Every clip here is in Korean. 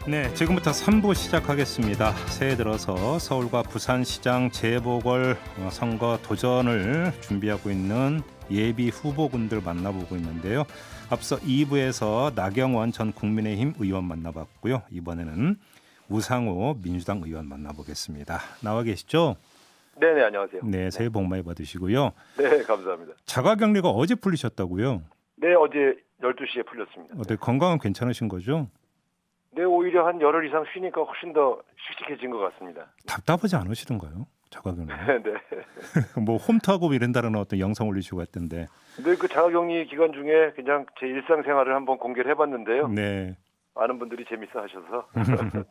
네, 지금부터 3부 시작하겠습니다. 새해 들어서 서울과 부산시장 재보궐 선거 도전을 준비하고 있는 예비 후보군들 만나보고 있는데요. 앞서 2부에서 나경원 전 국민의힘 의원 만나봤고요. 이번에는 우상호 민주당 의원 만나보겠습니다. 나와 계시죠? 네네, 안녕하세요. 네, 새해 복 많이 받으시고요. 네, 감사합니다. 자가격리가 어제 풀리셨다고요? 네, 어제 12시에 풀렸습니다. 어때 건강은 괜찮으신 거죠? 네, 오히려 한 열흘 이상 쉬니까 훨씬 더 씩씩해진 것 같습니다. 답답하지 않으시던가요? 자가격리. 네. 뭐 홈트하고 이런다는 어떤 영상 올리시고 했던데. 근데 그 자가격리 기간 중에 그냥 제 일상생활을 한번 공개를 해봤는데요. 네. 많은 분들이 재밌어 하셔서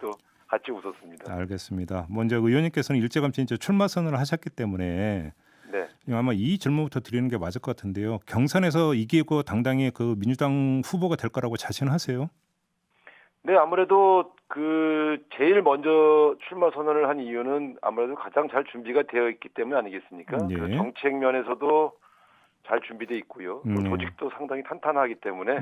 또 같이 웃었습니다. 알겠습니다. 먼저 의원님께서는 일찌감치 이제 출마 선언을 하셨기 때문에 네. 아마 이 질문부터 드리는 게 맞을 것 같은데요. 경선에서 이기고 당당히 그 민주당 후보가 될 거라고 자신하세요? 네, 아무래도 그 제일 먼저 출마 선언을 한 이유는 아무래도 가장 잘 준비가 되어 있기 때문 아니겠습니까? 네. 그 정책 면에서도 잘 준비되어 있고요. 또 네. 조직도 상당히 탄탄하기 때문에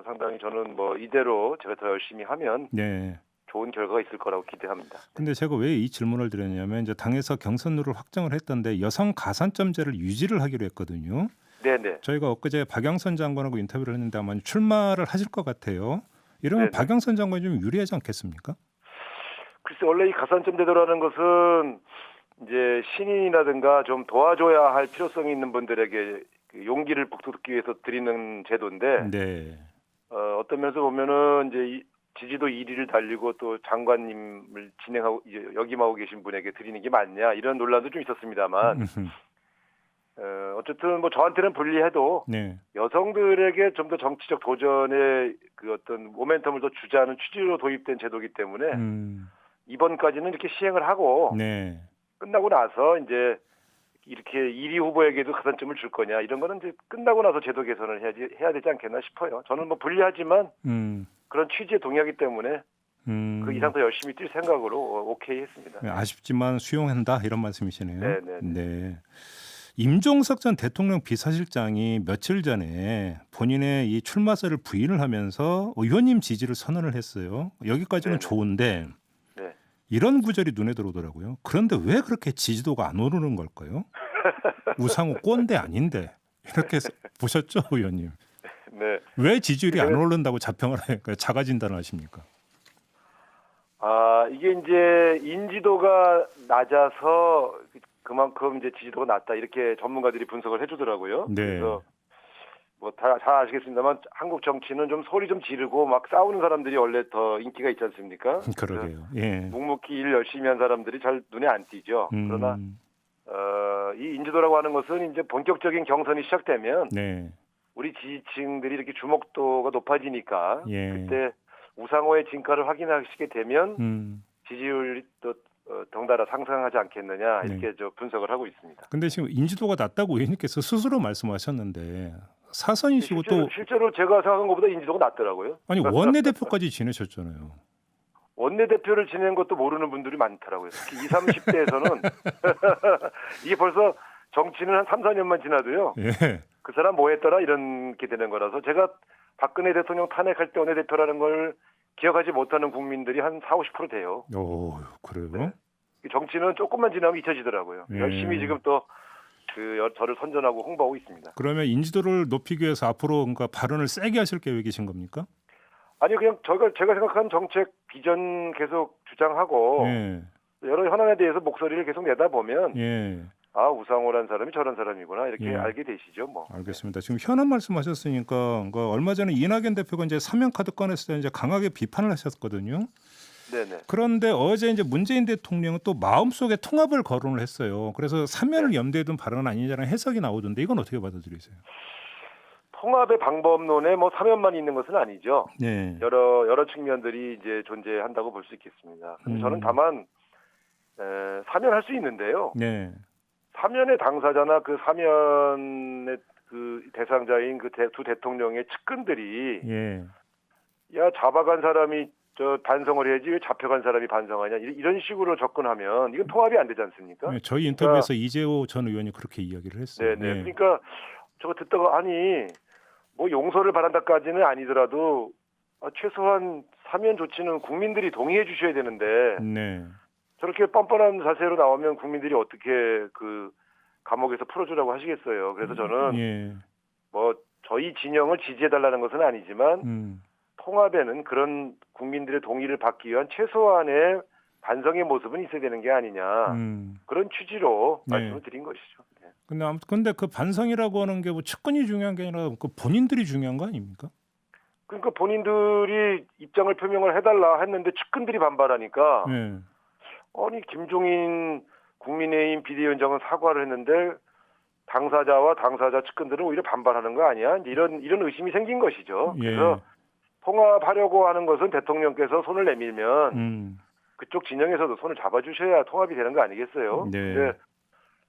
상당히 저는 뭐 이대로 제가 더 열심히 하면 네. 좋은 결과가 있을 거라고 기대합니다. 근데 제가 왜 이 질문을 드렸냐면 이제 당에서 경선 룰을 확정을 했던데 여성 가산점제를 유지를 하기로 했거든요. 네네. 저희가 엊그제 박영선 장관하고 인터뷰를 했는데 아마 출마를 하실 것 같아요. 이러면 네네. 박영선 장관이 좀 유리하지 않겠습니까? 글쎄 원래 이 가산점 제도라는 것은 이제 신인이라든가 좀 도와줘야 할 필요성이 있는 분들에게 그 용기를 북돋기 위해서 드리는 제도인데 네. 어떤 면에서 보면은 이제 지지도 1위를 달리고 또 장관님을 진행하고 이제 역임하고 계신 분에게 드리는 게 맞냐 이런 논란도 좀 있었습니다만 어쨌든 뭐 저한테는 불리해도 네. 여성들에게 좀 더 정치적 도전의 그 어떤 모멘텀을 더 주자는 취지로 도입된 제도이기 때문에 이번까지는 이렇게 시행을 하고 네. 끝나고 나서 이제 이렇게 1위 후보에게도 가산점을 줄 거냐 이런 거는 이제 끝나고 나서 제도 개선을 해야 되지 않겠나 싶어요. 저는 뭐 불리하지만 그런 취지에 동의하기 때문에 그 이상 더 열심히 뛸 생각으로 오케이 했습니다. 아쉽지만 수용한다 이런 말씀이시네요. 네네. 네. 임종석 전 대통령 비서실장이 며칠 전에 본인의 이 출마설을 부인을 하면서 의원님 지지를 선언을 했어요. 여기까지는 네네. 좋은데 네. 이런 구절이 눈에 들어오더라고요. 그런데 왜 그렇게 지지도가 안 오르는 걸까요? 우상호 꼰대 아닌데 이렇게 보셨죠, 의원님? 네. 왜 지지율이 안 오른다고 자평을 하니까 자가 진단을 하십니까? 아, 이게 이제 인지도가 낮아서 그만큼 이제 지지도가 낮다 이렇게 전문가들이 분석을 해주더라고요. 네. 그래서 뭐 다 잘 아시겠습니다만 한국 정치는 좀 소리 좀 지르고 막 싸우는 사람들이 원래 더 인기가 있지 않습니까? 그러게요. 예. 묵묵히 일 열심히 한 사람들이 잘 눈에 안 띄죠. 그러나 이 인지도라고 하는 것은 이제 본격적인 경선이 시작되면 네. 우리 지지층들이 이렇게 주목도가 높아지니까 예. 그때 우상호의 진가를 확인하시게 되면 지지율이 또 덩달아 상승하지 않겠느냐 이렇게 네. 저 분석을 하고 있습니다. 근데 지금 인지도가 낮다고 의원님께서 스스로 말씀하셨는데 사선이시고 실제로 제가 생각한 것보다 인지도가 낮더라고요. 아니 원내대표까지 지내셨잖아요. 원내대표를 지낸 것도 모르는 분들이 많더라고요. 특히 20, 30대에서는 이게 벌써 정치는 한 3, 4년만 지나도요. 예. 그 사람 뭐 했더라 이런 게 되는 거라서 제가 박근혜 대통령 탄핵할 때 원내대표라는 걸 기억하지 못하는 국민들이 한 40, 50% 돼요. 오, 그래요? 네. 정치는 조금만 지나면 잊혀지더라고요. 예. 열심히 지금 또 저를 선전하고 홍보하고 있습니다. 그러면 인지도를 높이기 위해서 앞으로 그러니까 발언을 세게 하실 계획이신 겁니까? 아니요, 그냥 제가 생각하는 정책 비전 계속 주장하고 예. 여러 현안에 대해서 목소리를 계속 내다 보면 예. 아, 우상호라는 사람이 저런 사람이구나 이렇게 예. 알게 되시죠, 뭐. 알겠습니다. 지금 현안 말씀하셨으니까 그러니까 얼마 전에 이낙연 대표가 이제 사면 카드 꺼냈을 때 이제 강하게 비판을 하셨거든요. 네네. 그런데 어제 이제 문재인 대통령은 또 마음속에 통합을 거론을 했어요. 그래서 사면을 염두에 둔 발언 아니냐는 해석이 나오던데 이건 어떻게 받아들이세요? 통합의 방법론에 뭐 사면만 있는 것은 아니죠. 네. 여러 측면들이 이제 존재한다고 볼 수 있겠습니다. 근데 저는 다만 사면할 수 있는데요. 네. 사면의 당사자나 그 사면의 그 대상자인 그 두 대통령의 측근들이 예. 야 잡아간 사람이 저 반성을 해야지 왜 잡혀간 사람이 반성하냐 이런 식으로 접근하면 이건 통합이 안 되지 않습니까? 네, 저희 인터뷰에서 이재호 전 의원이 그렇게 이야기를 했어요. 네네. 그러니까 저거 듣다가 아니 뭐 용서를 바란다까지는 아니더라도 최소한 사면 조치는 국민들이 동의해 주셔야 되는데 네. 저렇게 뻔뻔한 자세로 나오면 국민들이 어떻게 그 감옥에서 풀어주라고 하시겠어요. 그래서 저는 예. 뭐 저희 진영을 지지해달라는 것은 아니지만 통합에는 그런 국민들의 동의를 받기 위한 최소한의 반성의 모습은 있어야 되는 게 아니냐 그런 취지로 네. 말씀을 드린 것이죠. 네. 근데 그 반성이라고 하는 게 뭐 측근이 중요한 게 아니라 그 본인들이 중요한 거 아닙니까? 그러니까 본인들이 입장을 표명을 해달라 했는데 측근들이 반발하니까 네. 아니 김종인 국민의힘 비대위원장은 사과를 했는데 당사자와 당사자 측근들은 오히려 반발하는 거 아니야? 이제 이런 의심이 생긴 것이죠. 예. 그래서 통합하려고 하는 것은 대통령께서 손을 내밀면 그쪽 진영에서도 손을 잡아주셔야 통합이 되는 거 아니겠어요? 네. 근데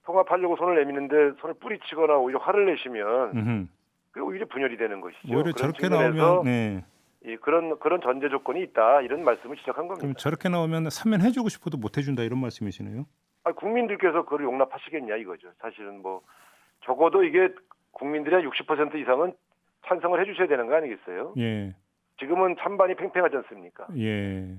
통합하려고 손을 내미는데 손을 뿌리치거나 오히려 화를 내시면 그게 오히려 분열이 되는 것이죠. 오히려 저렇게 나오면 네. 그런 전제 조건이 있다 이런 말씀을 시작한 겁니다. 그럼 저렇게 나오면 사면 해주고 싶어도 못 해준다 이런 말씀이시네요. 국민들께서 그걸 용납하시겠냐 이거죠. 사실은 뭐 적어도 이게 국민들의 60% 이상은 찬성을 해주셔야 되는 거 아니겠어요? 예. 지금은 찬반이 팽팽하지 않습니까? 예.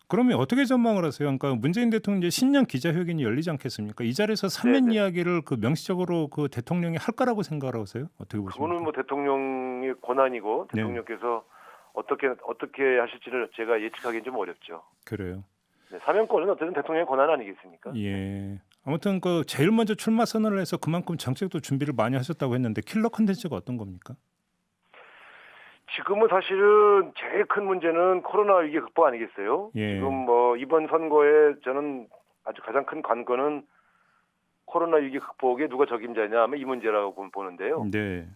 그러면 어떻게 전망을 하세요? 그러니까 문재인 대통령 이제 신년 기자회견이 열리지 않겠습니까? 이 자리에서 사면 이야기를 그 명시적으로 그 대통령이 할 거라고 생각을 하세요? 어떻게 보십니까? 그거는 뭐 대통령의 권한이고 대통령께서 어떻게 하실지를 제가 예측하기는 좀 어렵죠. 그래요. 네, 사면권은 어쨌든 대통령의 권한 아니겠습니까? 예. 아무튼 그 제일 먼저 출마 선언을 해서 그만큼 정책도 준비를 많이 하셨다고 했는데 킬러 컨텐츠가 어떤 겁니까? 지금은 사실은 제일 큰 문제는 코로나 위기 극복 아니겠어요? 예. 지금 뭐 이번 선거에 저는 아주 가장 큰 관건은 코로나 위기 극복에 누가 적임자냐 하면 이 문제라고 보는데요. 네.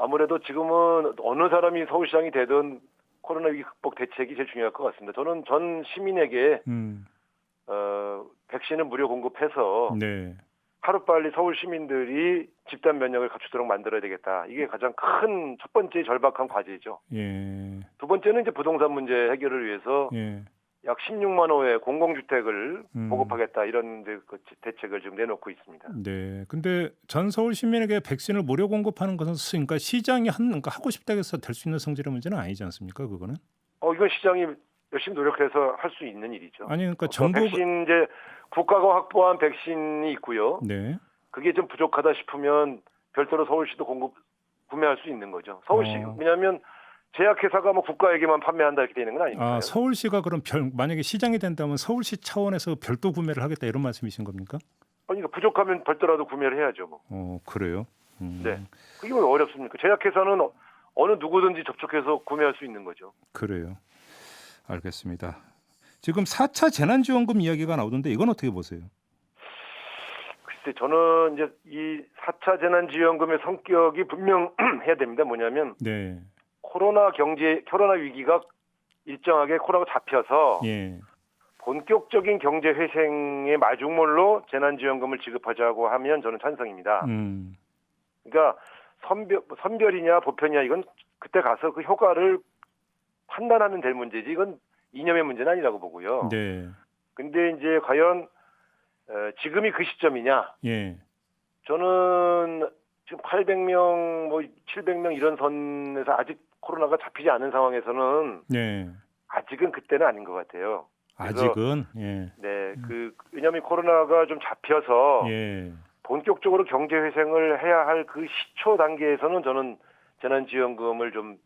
아무래도 지금은 어느 사람이 서울시장이 되든 코로나 위기 극복 대책이 제일 중요할 것 같습니다. 저는 전 시민에게 백신을 무료 공급해서 네. 하루빨리 서울 시민들이 집단 면역을 갖추도록 만들어야 되겠다. 이게 가장 큰 첫 번째 절박한 과제죠. 예. 두 번째는 이제 부동산 문제 해결을 위해서 약 16만 호의 공공주택을 보급하겠다 이런 이제 그 대책을 지금 내놓고 있습니다. 네. 근데 전 서울 시민에게 백신을 무료 공급하는 것은 그러니까 시장이 그러니까 하고 싶다고 해서 될 수 있는 성질의 문제는 아니지 않습니까? 그거는? 이건 시장이 열심히 노력해서 할 수 있는 일이죠. 아니 그러니까 정부 백신 이제 국가가 확보한 백신이 있고요. 네. 그게 좀 부족하다 싶으면 별도로 서울시도 구매할 수 있는 거죠. 서울시 왜냐하면 제약회사가 뭐 국가에게만 판매한다 이렇게 되는 건 아니니까요. 서울시가 그럼 만약에 시장이 된다면 서울시 차원에서 별도 구매를 하겠다 이런 말씀이신 겁니까? 그러니까 부족하면 별도라도 구매를 해야죠. 뭐. 그래요? 네. 그게 왜 어렵습니까? 제약회사는 어느 누구든지 접촉해서 구매할 수 있는 거죠. 그래요. 알겠습니다. 지금 4차 재난지원금 이야기가 나오던데 이건 어떻게 보세요? 글쎄 저는 이제 이 4차 재난지원금의 성격이 분명해야 됩니다. 뭐냐면 네. 코로나 위기가 일정하게 코로나가 잡혀서 본격적인 경제 회생의 마중물로 재난지원금을 지급하자고 하면 저는 찬성입니다. 그러니까 선별이냐 보편이냐 이건 그때 가서 그 효과를 판단하면 될 문제지 이건 이념의 문제는 아니라고 보고요. 네. 근데 이제 과연 지금이 그 시점이냐? 저는 지금 800명, 뭐 700명 이런 선에서 아직 코로나가 잡히지 않은 상황에서는 아직은 그때는 아닌 것 같아요. 아직은 네, 왜냐하면 코로나가 좀 잡혀서 본격적으로 경제 회생을 해야 할 그 시초 단계에서는 저는 재난지원금을 좀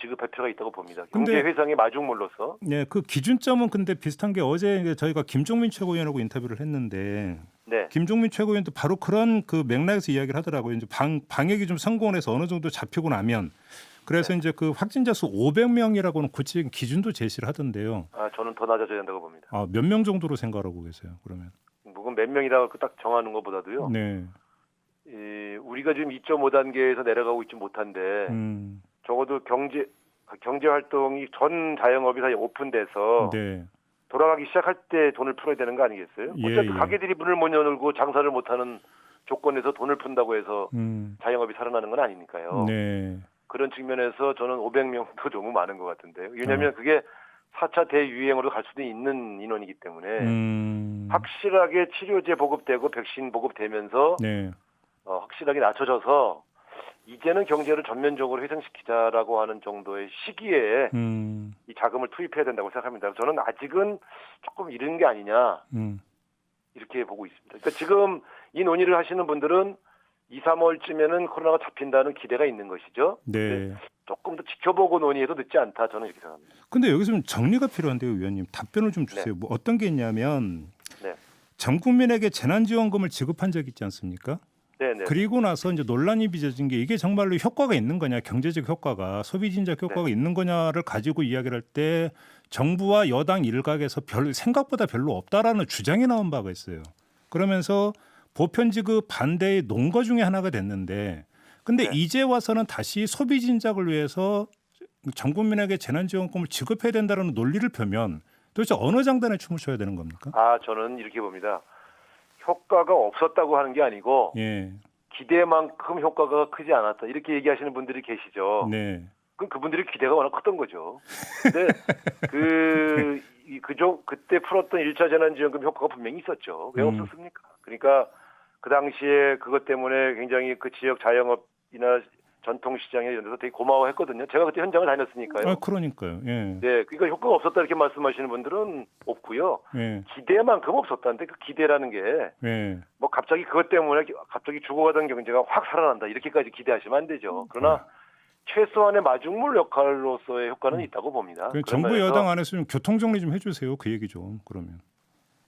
지급할 필요가 있다고 봅니다. 경제 회생의 마중물로서. 네, 그 기준점은 근데 비슷한 게 어제 저희가 김종민 최고위원하고 인터뷰를 했는데 김종민 최고위원도 바로 그런 그 맥락에서 이야기를 하더라고요. 이제 방역이 좀 성공을 해서 어느 정도 잡히고 나면 그래서 이제 그 확진자 수 500명이라고는 구체적인 기준도 제시를 하던데요. 저는 더 낮아져야 한다고 봅니다. 몇 명 정도로 생각하고 계세요? 그러면? 뭐 몇 명이라고 딱 정하는 것보다도요. 우리가 지금 2.5단계에서 내려가고 있지 못한데 적어도 경제 활동이 전 자영업이 다 오픈돼서 돌아가기 시작할 때 돈을 풀어야 되는 거 아니겠어요? 어차피 가게들이 문을 못 열고 장사를 못하는 조건에서 돈을 푼다고 해서 자영업이 살아나는 건 아니니까요. 그런 측면에서 저는 500명도 너무 많은 것 같은데요. 왜냐하면 그게 4차 대유행으로 갈 수도 있는 인원이기 때문에 확실하게 치료제 보급되고 백신 보급되면서 확실하게 낮춰져서 이제는 경제를 전면적으로 회생시키자라고 하는 정도의 시기에 이 자금을 투입해야 된다고 생각합니다. 저는 아직은 조금 이른 게 아니냐 이렇게 보고 있습니다. 그러니까 지금 이 논의를 하시는 분들은 2, 3월쯤에는 코로나가 잡힌다는 기대가 있는 것이죠. 네. 조금 더 지켜보고 논의해도 늦지 않다. 저는 이렇게 생각합니다. 근데 여기서 좀 정리가 필요한데요, 위원님. 답변을 좀 주세요. 네. 뭐 어떤 게 있냐면 네. 전 국민에게 재난지원금을 지급한 적 있지 않습니까? 네네. 그리고 나서 이제 논란이 빚어진 게 이게 정말로 효과가 있는 거냐, 경제적 효과가, 소비진적 효과가 있는 거냐를 가지고 이야기를 할 때 정부와 여당 일각에서 생각보다 별로 없다라는 주장이 나온 바가 있어요. 그러면서 보편 지급 반대의 논거 중에 하나가 됐는데, 근데 이제 와서는 다시 소비 진작을 위해서 전 국민에게 재난지원금을 지급해야 된다는 논리를 펴면 도대체 어느 장단에 춤을 춰야 되는 겁니까? 저는 이렇게 봅니다. 효과가 없었다고 하는 게 아니고 예. 기대만큼 효과가 크지 않았다. 이렇게 얘기하시는 분들이 계시죠. 네. 그럼 그분들의 기대가 워낙 컸던 거죠. 근데 그때 풀었던 1차 재난지원금 효과가 분명히 있었죠. 왜 없었습니까? 그러니까 그 당시에 그것 때문에 굉장히 그 지역 자영업이나 전통시장에 이런 데서 되게 고마워했거든요. 제가 그때 현장을 다녔으니까요. 그러니까요. 예. 네, 그러니까 효과가 없었다 이렇게 말씀하시는 분들은 없고요. 예. 기대만큼 없었다는데 그 기대라는 게 뭐 갑자기 그것 때문에 갑자기 죽어가던 경제가 확 살아난다 이렇게까지 기대하시면 안 되죠. 그러나 최소한의 마중물 역할로서의 효과는 있다고 봅니다. 정부 여당 안에서 좀 교통 정리 좀 해주세요. 그 얘기 좀 그러면.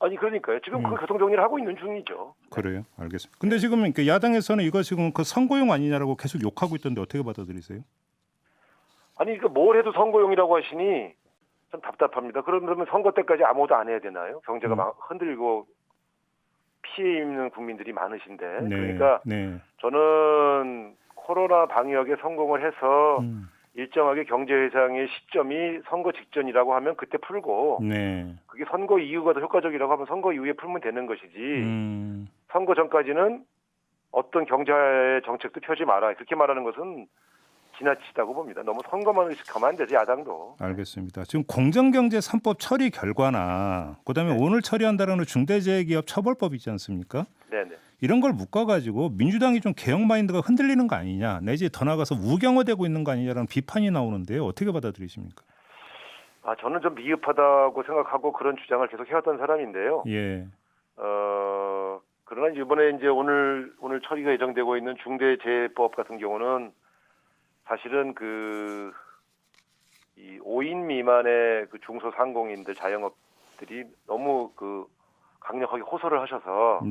아니 그러니까요. 지금 그 교통 정리를 하고 있는 중이죠. 그래요, 알겠습니다. 근데 지금 야당에서는 이거 지금 그 선거용 아니냐라고 계속 욕하고 있던데 어떻게 받아들이세요? 아니 그러니까 뭘 해도 선거용이라고 하시니 참 답답합니다. 그러면 선거 때까지 아무것도 안 해야 되나요? 경제가 막 흔들리고 피해 입는 국민들이 많으신데. 네, 그러니까 저는 코로나 방역에 성공을 해서 일정하게 경제 회상의 시점이 선거 직전이라고 하면 그때 풀고 그게 선거 이후가 더 효과적이라고 하면 선거 이후에 풀면 되는 것이지 선거 전까지는 어떤 경제 정책도 펴지 마라 그렇게 말하는 것은 지나치다고 봅니다. 너무 선거만 의식하면 안 되지 야당도. 알겠습니다. 지금 공정경제 3법 처리 결과나 그다음에 오늘 처리한다는 중대재해기업 처벌법 있지 않습니까? 네네. 이런 걸 묶어가지고 민주당이 좀 개혁 마인드가 흔들리는 거 아니냐, 내지 더 나가서 우경화되고 있는 거 아니냐라는 비판이 나오는데요. 어떻게 받아들이십니까? 저는 좀 미흡하다고 생각하고 그런 주장을 계속 해왔던 사람인데요. 예. 그러나 이번에 이제 오늘 처리가 예정되고 있는 중대재해법 같은 경우는 사실은 이 5인 미만의 그 중소상공인들 자영업들이 너무 강력하게 호소를 하셔서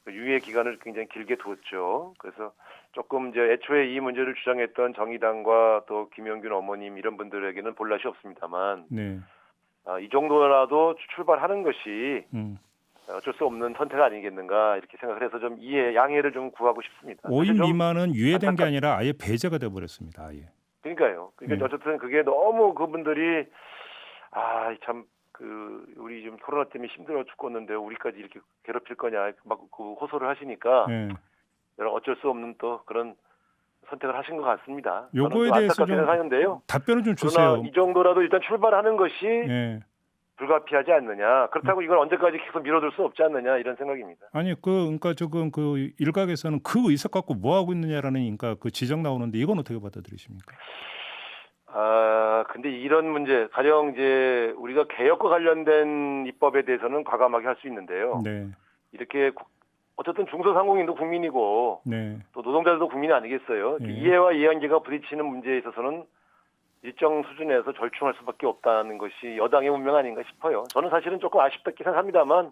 유예 기간을 굉장히 길게 두었죠. 그래서 조금 이제 애초에 이 문제를 주장했던 정의당과 또 김영균 어머님 이런 분들에게는 볼낯이 없습니다만 이 정도라도 출발하는 것이 어쩔 수 없는 선택 아니겠는가 이렇게 생각을 해서 좀 양해를 좀 구하고 싶습니다. 5인 미만은 유예된 게 아니라 아예 배제가 돼버렸습니다. 아예. 그러니까요. 그러니까 어쨌든 그게 너무 그분들이 참 우리 지금 코로나 때문에 힘들어 죽겠는데 우리까지 이렇게 괴롭힐 거냐 막 그 호소를 하시니까 어쩔 수 없는 또 그런 선택을 하신 것 같습니다. 요거에 대해서 좀 생각하는데요. 답변을 좀 주세요. 그러나 이 정도라도 일단 출발하는 것이 불가피하지 않느냐. 그렇다고 이걸 언제까지 계속 밀어둘 수 없지 않느냐 이런 생각입니다. 아니 그러니까 조금 일각에서는 그 의석 갖고 뭐 하고 있느냐라는 그러니까 그 지적 나오는데 이건 어떻게 받아들이십니까? 근데 이런 문제 가령 이제 우리가 개혁과 관련된 입법에 대해서는 과감하게 할 수 있는데요. 이렇게 어쨌든 중소상공인도 국민이고 또 노동자들도 국민이 아니겠어요. 이해와 이해관계가 부딪히는 문제에 있어서는 일정 수준에서 절충할 수밖에 없다는 것이 여당의 운명 아닌가 싶어요. 저는 사실은 조금 아쉽다고 생각합니다만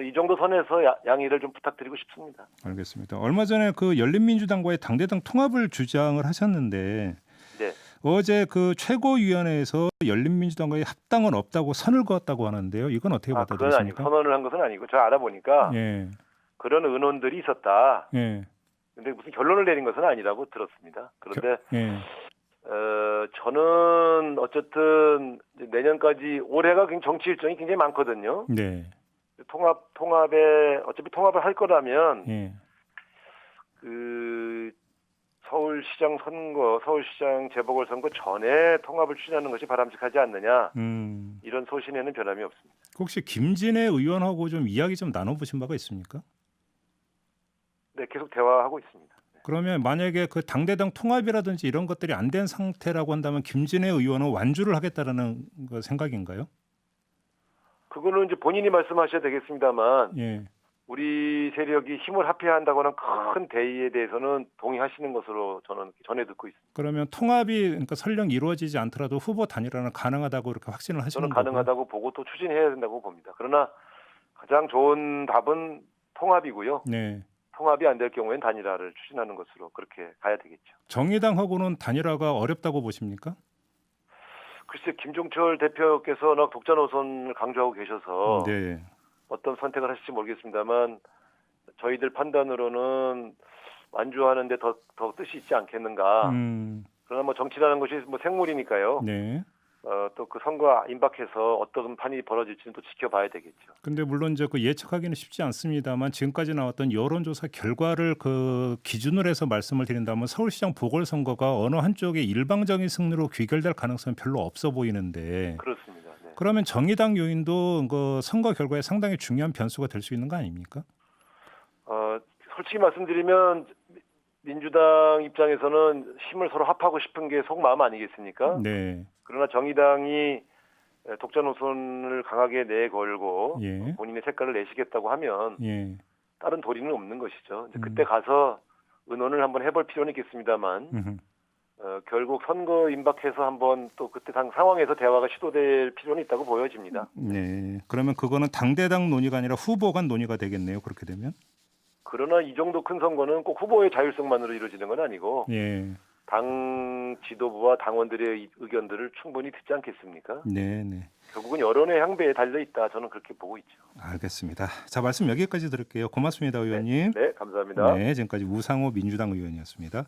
이 정도 선에서 양해를 좀 부탁드리고 싶습니다. 알겠습니다. 얼마 전에 열린민주당과의 당대당 통합을 주장을 하셨는데 어제 최고위원회에서 열린민주당과의 합당은 없다고 선을 그었다고 하는데요. 이건 어떻게 받아들이십니까? 그건 아니고 선언을 한 것은 아니고 제가 알아보니까 그런 의논들이 있었다. 근데 무슨 결론을 내린 것은 아니라고 들었습니다. 그런데 저는 어쨌든 내년까지 올해가 정치 일정이 굉장히 많거든요. 어차피 통합을 할 거라면 서울시장 선거, 서울시장 재보궐선거 전에 통합을 추진하는 것이 바람직하지 않느냐 이런 소신에는 변함이 없습니다. 혹시 김진애 의원하고 좀 이야기 좀 나눠보신 바가 있습니까? 네, 계속 대화하고 있습니다. 그러면 만약에 그 당대당 통합이라든지 이런 것들이 안 된 상태라고 한다면 김진애 의원은 완주를 하겠다라는 그 생각인가요? 그거는 이제 본인이 말씀하셔야 되겠습니다만 예. 우리 세력이 힘을 합해야 한다고는 큰 대의에 대해서는 동의하시는 것으로 저는 전해 듣고 있습니다. 그러면 통합이 그러니까 설령 이루어지지 않더라도 후보 단일화는 가능하다고 이렇게 확신을 하시는 저는 거고요. 가능하다고 보고 또 추진해야 된다고 봅니다. 그러나 가장 좋은 답은 통합이고요. 네. 통합이 안 될 경우에는 단일화를 추진하는 것으로 그렇게 가야 되겠죠. 정의당하고는 단일화가 어렵다고 보십니까? 글쎄 김종철 대표께서 는 독자 노선을 강조하고 계셔서 네. 어떤 선택을 하실지 모르겠습니다만 저희들 판단으로는 완주하는데 더 뜻이 있지 않겠는가. 그러나 뭐 정치라는 것이 뭐 생물이니까요. 네. 또 그 선거 임박해서 어떤 판이 벌어질지는 또 지켜봐야 되겠죠. 근데 물론 이제 그 예측하기는 쉽지 않습니다만 지금까지 나왔던 여론조사 결과를 그 기준으로 해서 말씀을 드린다면 서울시장 보궐선거가 어느 한쪽의 일방적인 승리로 귀결될 가능성은 별로 없어 보이는데 그렇습니다. 네. 그러면 정의당 요인도 그 선거 결과에 상당히 중요한 변수가 될 수 있는 거 아닙니까? 솔직히 말씀드리면 민주당 입장에서는 힘을 서로 합하고 싶은 게 속마음 아니겠습니까? 네. 그러나 정의당이 독자 노선을 강하게 내걸고 예. 본인의 색깔을 내시겠다고 하면 예. 다른 도리는 없는 것이죠. 이제 그때 가서 의논을 한번 해볼 필요는 있겠습니다만 결국 선거 임박해서 한번 또 그때 당 상황에서 대화가 시도될 필요는 있다고 보여집니다. 네. 그러면 그거는 당대당 논의가 아니라 후보 간 논의가 되겠네요. 그렇게 되면. 그러나 이 정도 큰 선거는 꼭 후보의 자율성만으로 이루어지는 건 아니고 예. 당 지도부와 당원들의 의견들을 충분히 듣지 않겠습니까? 네, 네. 결국은 여론의 향배에 달려 있다. 저는 그렇게 보고 있죠. 알겠습니다. 자, 말씀 여기까지 들을게요. 고맙습니다, 의원님. 네, 감사합니다. 네, 지금까지 우상호 민주당 의원이었습니다.